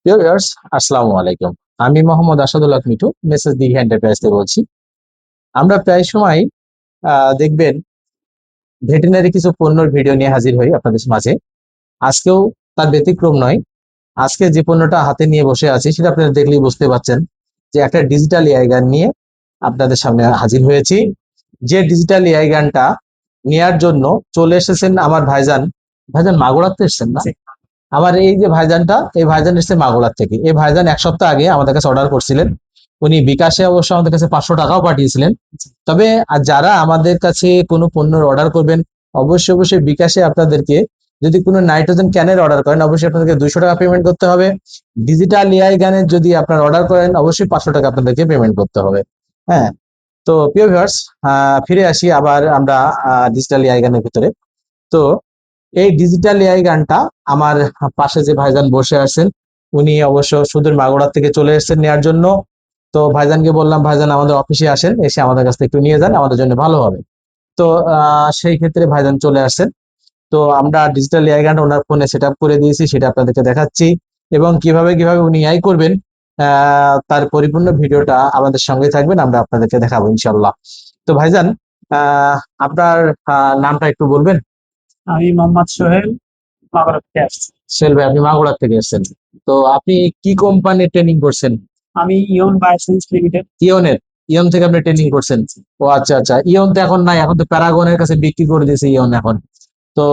প্রিয় ভিউয়ার্স, আসসালামু আলাইকুম। আমি মোহাম্মদ আসাদুল্লাহ মিঠু, মেসেজ দিঘি এন্টারপ্রাইজ থেকে বলছি। আমরা প্রায় সময় দেখবেন ভেটেরিনারি কিছু পণ্যের ভিডিও নিয়ে হাজির হই আপনাদের মাঝে। আজকেও তার ব্যতিক্রম নয়। আজকে যে পণ্যটা হাতে নিয়ে বসে আছি সেটা আপনারা দেখলেই বুঝতে পারছেন যে একটা ডিজিটাল এআই গান নিয়ে আপনাদের সামনে হাজির হয়েছি। যে ডিজিটাল এআই গানটা নেয়ার জন্য চলে এসেছেন আমার ভাইজান। ভাইজান মাগুরাতে এসেছেন না? আমার এই যে ভাইজানটা, এই ভাইজান এসেছে মাগুরার থেকে। এই ভাইজান এক সপ্তাহ আগে আমাদের কাছে অর্ডার করছিলেন। উনি বিকাশে অবশ্য আমাদের কাছে 500 টাকাও পাঠিয়েছিলেন। তবে যারা আমাদের কাছে কোনো পণ্যের অর্ডার করবেন, অবশ্যই অবশ্যই বিকাশে আপনাদেরকে, যদি কোনো নাইট্রোজেন ক্যানের অর্ডার করেন অবশ্যই আপনাদেরকে 200 টাকা পেমেন্ট করতে হবে। ডিজিটাল এআই গানের যদি আপনার অর্ডার করেন অবশ্যই 500 টাকা আপনাদেরকে পেমেন্ট করতে হবে। হ্যাঁ, তো প্রিয় ভিউয়ার্স, ফিরে আসি আবার আমরা ডিজিটাল এআই গানের ভিতরে। তো এই ডিজিটাল এআই গানটা আমার পাশে যে ভাইজান বসে আছেন, উনি অবশ্য সুদূর মাগুরা থেকে চলে এসেছেন নেওয়ার জন্য। তো ভাইজানকে বললাম, ভাইজান আমাদের অফিসে আসেন, এসে আমাদের কাছ থেকে একটু নিয়ে যান, আমাদের জন্য ভালো হবে। তো সেই ক্ষেত্রে ভাইজান চলে আসছেন। তো আমরা ডিজিটাল এআই গানটা ওনার ফোনে সেট আপ করে দিয়েছি, সেটা আপনাদেরকে দেখাচ্ছি। এবং কিভাবে কিভাবে উনি এআই করবেন তার পরিপূর্ণ ভিডিওটা আমাদের সঙ্গে থাকবেন, আমরা আপনাদেরকে দেখাবো ইনশাল্লাহ। তো ভাইজান, আপনার নামটা একটু বলবেন? আমি মোহাম্মদ সোহেল, মাগুরা থেকে আসছি। সোহেল ভাই, আপনি মাগুরা থেকে এসেছেন। তো আপনি কি কোম্পানির ট্রেনিং করছেন? আমি ইয়ন বায়োসায়েন্স লিমিটেড। ইয়নের? ইয়ন থেকে আপনি ট্রেনিং করছেন? ও আচ্ছা আচ্ছা, ইয়ন তো এখন নাই, এখন তো প্যারাগনের কাছে বিক্রি করে দিয়েছে ইয়ন এখন। তো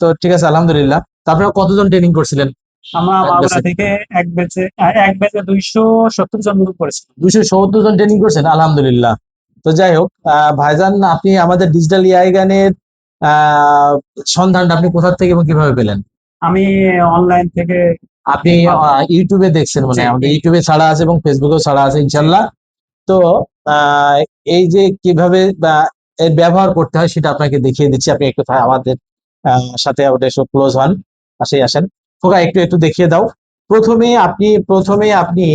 তো ঠিক আছে, আলহামদুলিল্লাহ। তো আপনারা কতজন ট্রেনিং করছিলেন? আমরা এক মাগুরা ব্যাচে থেকে এক ব্যাচে 270 জন মতো করেছি। 270 জন ট্রেনিং করছেন, আলহামদুলিল্লাহ। তো যাই হোক, ভাইজান, আপনি আমাদের ডিজিটাল এআই গানের আহ সন্ধানটা আপনি কোথা থেকে এবং কিভাবে পেলেন? আমি অনলাইন থেকে। আপনি ইউটিউবে দেখছেন, মানে জি, আমাদের ইউটিউবে ছাড়া আছে এবং ফেসবুকেও ছাড়া আছে ইনশাল্লাহ। তো আহ, এই যে কিভাবে এর ব্যবহার করতে হয় সেটা আপনাকে দেখিয়ে দিচ্ছি। আপনি একটু আমাদের সাথে আমাদের সব ক্লোজ হন, পাশেই আসেন। খোকা, একটু একটু দেখিয়ে দাও। প্রথমে আপনি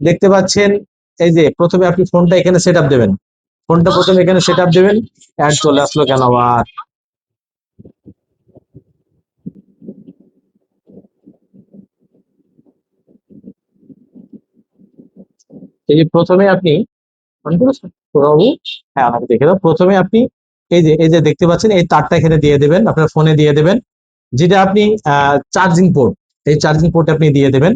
দেখতে পাচ্ছেন, এই যে প্রথমে আপনি ফোনটা এখানে সেট আপ দেবেন। ফোনটা প্রথমে এখানে সেট আপ দেবেন। অ্যাড চলে আসলো কেন আবার? এই যে প্রথমে আপনি অন করেছেন বাবু? হ্যাঁ, আমাকে দেখে দাও। প্রথমে আপনি এই যে দেখতে পাচ্ছেন, এই তারটা এখানে দিয়ে দেবেন, আপনার ফোনে দিয়ে দেবেন, যেটা আপনি চার্জিং পোর্ট। এই চার্জিং পোর্ট আপনি দিয়ে দেবেন।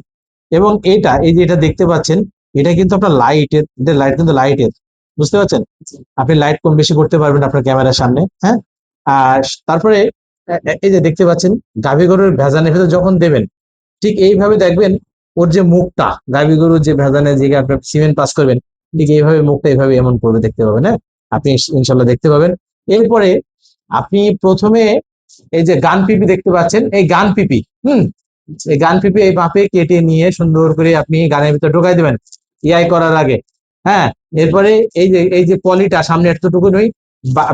এবং এই যে এটা দেখতে পাচ্ছেন, এটা কিন্তু আপনার লাইটের, এটা লাইট কিন্তু লাইটের, বুঝতে পারছেন? আপনি লাইট কম বেশি করতে পারবেন আপনার ক্যামেরার সামনে। হ্যাঁ, আর তারপরে এই যে দেখতে পাচ্ছেন, গাভী গরুর ভেজানের ভেতর যখন দেবেন, ঠিক এইভাবে দেখবেন ওর যে মুখটা, গাভী গরুর যে ভেজানের যে আপনার সিমেন্ট পাস করবেন, ঠিক এইভাবে মুখটা এইভাবে এমন করবে, দেখতে পাবেন। হ্যাঁ, আপনি ইনশাল্লাহ দেখতে পাবেন। এরপরে আপনি প্রথমে এই যে গান পিপি দেখতে পাচ্ছেন, এই গান পিপি, এই গান পিপি এই ভাবে কেটে নিয়ে সুন্দর করে আপনি গানের ভিতরে ঢোকাই দেবেন এআই করার আগে। হ্যাঁ, এরপরে এই যে পলিটা সামনে এতটুকু নই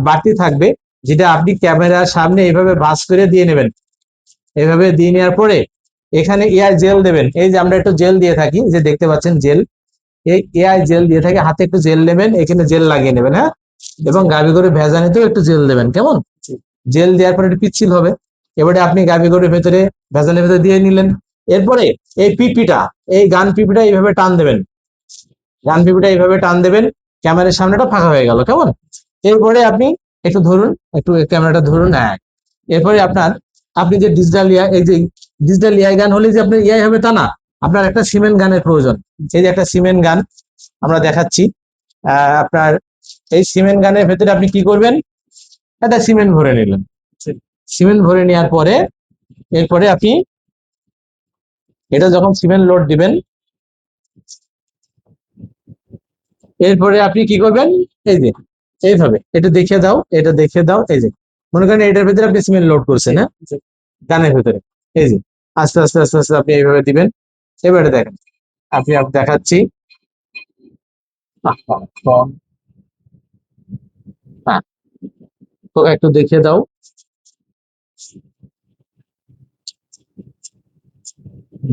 বাড়তি থাকবে, যেটা আপনি ক্যামেরার সামনে এইভাবে ভাঁজ করে দিয়ে নেবেন। এইভাবে দিয়ে নেওয়ার পরে এখানে এআই জেল দেবেন। এই যে আমরা একটু জেল দিয়ে থাকি, যে দেখতে পাচ্ছেন জেল, এই এআই জেল দিয়ে থাকে। হাতে একটু জেল নেবেন, এখানে জেল লাগিয়ে নেবেন। হ্যাঁ, এবং গাভী গরু ভেজানিতেও একটু জেল দেবেন, কেমন? জেল দেওয়ার পরে একটু পিচ্ছিল হবে। এবারে আপনি গাভী গরুর ভেতরে, ভেজানের ভেতরে দিয়ে নিলেন। এরপরে এই পিপিটা, এই গান পিপিটা এইভাবে টান দেবেন। গান পিপিটা এইভাবে টান দেবেন, ক্যামেরার সামনেটা ফাঁকা হয়ে গেল, কেমন? এরপরে আপনি একটু ধরুন, একটু ক্যামেরাটা ধরুন। হ্যাঁ, এরপরে আপনি যে ডিজিটাল এআই, এই যে ডিজিটাল এআই গান হলে যে আপনার এআই হবে তা না, আপনার একটা সিমেন্ট গানের প্রয়োজন। এই যে একটা সিমেন্ট গান আমরা দেখাচ্ছি। আপনার এই সিমেন্ট গানের ভেতরে আপনি কি করবেন? একটা সিমেন্ট ভরে নিলেন। সিমেন্ট ভরে নেওয়ার পরে এরপরে আপনি এটা যখন সিমেন্ট লোড দিবেন, এরপরে আপনি কি করবেন? এই যে এইভাবে এটা দেখিয়ে দাও, এটা দেখিয়ে দাও। এই যে মনে করেন এটার ভিতরে আপনি সিমেন্ট লোড করছেন। হ্যাঁ, গানের ভিতরে এই যে আস্তে আস্তে আস্তে আস্তে আপনি এইভাবে দিবেন। এবারে দেখেন, আপনি দেখাচ্ছি। হ্যাঁ, তো একটু দেখিয়ে দাও।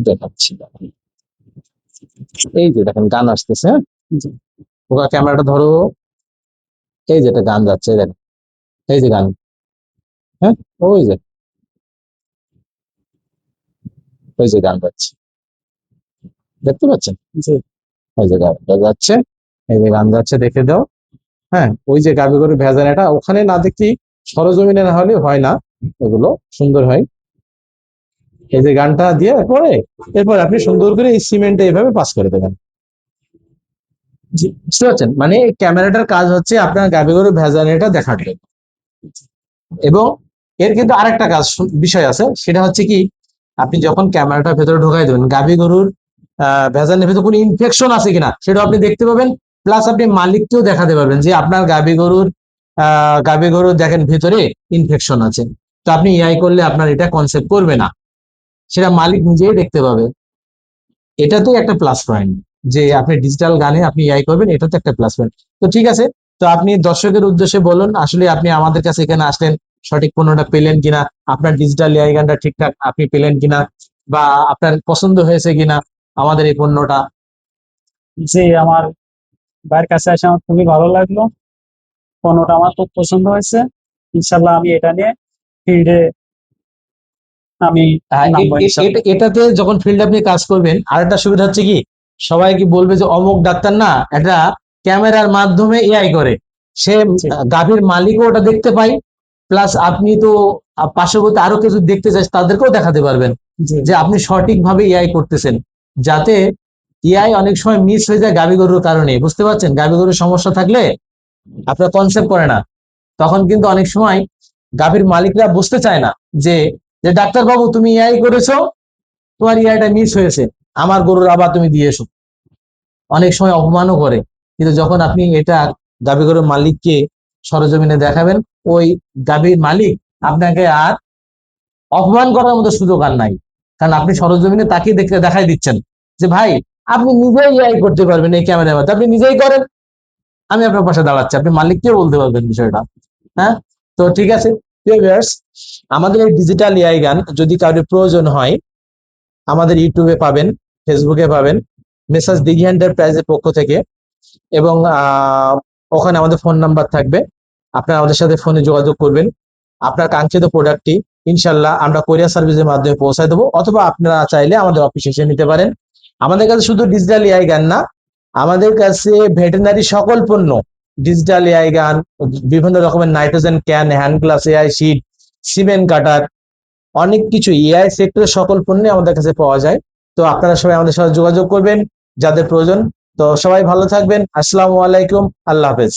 দেখাচ্ছি, এই যে দেখেন গান আসতেছে। হ্যাঁ, ওরা ক্যামেরাটা ধরো, এই যে একটা গান যাচ্ছে, দেখেন এই যে গান। হ্যাঁ, ওই যে ওই যে গান যাচ্ছে, দেখতে পাচ্ছেন? জি ওই যে গানটা যাচ্ছে, এই যে গান যাচ্ছে, দেখে দাও। হ্যাঁ, ওই যে গাবি গরু ভেজানোটা ওখানে না দেখি, সরজমিনে না হলে হয় না, এগুলো সুন্দর হয়। এই যে গানটা দিয়ে পরে এরপর আপনি সুন্দর করে এই সিমেন্টে এইভাবে পাস করে দেবেন। জি বুঝতে পারছেন? মানে ক্যামেরাটার কাজ হচ্ছে আপনার গাবি গরু ভেজানোটা দেখার জন্য। এবং এর কিন্তু আরেকটা কাজ বিষয় আছে, সেটা হচ্ছে কি, আপনি যখন ক্যামেরাটা ভেতরে ঢোকাই দেবেন, গাবি গরুর ভেজানের ভেতরে কোনো ইনফেকশন আছে কিনা সেটা আপনি দেখতে পাবেন। প্লাস আপনি মালিককেও দেখাতে পারবেন যে আপনার গাবি গরুর দেখেন ভিতরে ইনফেকশন আছে। তো আপনি এআই করলে আপনার এটা কনসেপ্ট করবে না, সেটা মালিক নিজেই দেখতে পাবে। এটাতে একটা প্লাস পয়েন্ট, যে আপনি ডিজিটাল গানে আপনি এআই করবেন, এটাতে একটা প্লাস পয়েন্ট। তো ঠিক আছে, তো আপনি দর্শকের উদ্দেশ্যে বলুন, আসলে আপনি আমাদের কাছে এখানে আসলেন, সঠিক পণ্যটা পেলেন কিনা, আপনার ডিজিটাল এআই গানটা ঠিকঠাক আপনি পেলেন কিনা, বা আপনার পছন্দ হয়েছে কিনা আমাদের এই পণ্যটা। জি আমার ভাইয়ের কাছে এসে আমার খুবই ভালো লাগলো, পণ্যটা আমার খুব পছন্দ হয়েছে। ইনশাল্লাহ আমি এটা নিয়ে ফিল্ডে আমি নামবো ইনশাল্লাহ। এটাতে যখন ফিল্ড আপনি কাজ করবেন, আর একটা সুবিধা হচ্ছে কি, সবাই কি বলবে যে অমুক ডাক্তার না, এটা ক্যামেরার মাধ্যমে এআই করে, সে জি গাভীর মালিকও ওটা দেখতে পায়। প্লাস আপনি তো পার্শ্ববর্তী আরো কিছু দেখতে চাই, তাদেরকেও দেখাতে পারবেন জি যে আপনি সঠিকভাবে এআই করতেছেন। যাতে এআই অনেক সময় মিস হয়ে যায় গাভী গরুর কারণে, বুঝতে পারছেন? গাভী গরুর সমস্যা থাকলে আপনার কনসেপ্ট করে না, তখন কিন্তু অনেক সময় গাভীর মালিকরা বুঝতে চায় না যে, যে ডাক্তার বাবু তুমি এআই করেছো, তোমার এআইটা মিস হয়েছে, আমার গরুর আবার তুমি দিয়ে এসো। অনেক সময় অপমানও করে। কিন্তু যখন আপনি এটা গাভী গরুর মালিককে সরজমিনে দেখাবেন, ওই গাভীর মালিক আপনাকে আর অপমান করার মতো সুযোগ আর নাই। কারণ আপনি সরজমিনে তাকে দেখে দেখাই দিচ্ছেন যে ভাই, আপনি নিজেই এআই করতে পারবেন এই ক্যামেরার মধ্যে, আপনি নিজেই করেন, আমি আপনার পাশে দাঁড়াচ্ছি, আপনি মালিককেও বলতে পারবেন বিষয়টা। হ্যাঁ, তো ঠিক আছে ভিউয়ার্স, আমাদের এই ডিজিটাল এআই গান যদি কারোর প্রয়োজন হয়, আমাদের ইউটিউবে পাবেন, ফেসবুকে পাবেন, মেসাজ দিঘি এন্টারপ্রাইজের পক্ষ থেকে। এবং ওখানে আমাদের ফোন নাম্বার থাকবে, আপনারা আমাদের সাথে ফোনে যোগাযোগ করবেন। আপনার কাঙ্ক্ষিত প্রোডাক্টটি ইনশাল্লাহ আমরা কোরিয়ার সার্ভিসের মাধ্যমে পৌঁছায় দেবো, অথবা আপনারা চাইলে আমাদের অফিসে এসে নিতে পারেন। আমাদের কাছে শুধু ডিজিটাল এআই গান না, আমাদের কাছে ভেটেরিনারি সকল পণ্য, ডিজিটাল এআই গান, বিভিন্ন রকমের nitrogen can, hand glass, AI sheet, cement cutter, অনেক কিছু এআই সেক্টরের সকল পণ্য আমাদের কাছে পাওয়া যায়। তো আপনারা সবাই আমাদের সাথে যোগাযোগ করবেন যাদের প্রয়োজন। তো সবাই ভালো থাকবেন, আসসালামু আলাইকুম, আল্লাহ হাফেজ।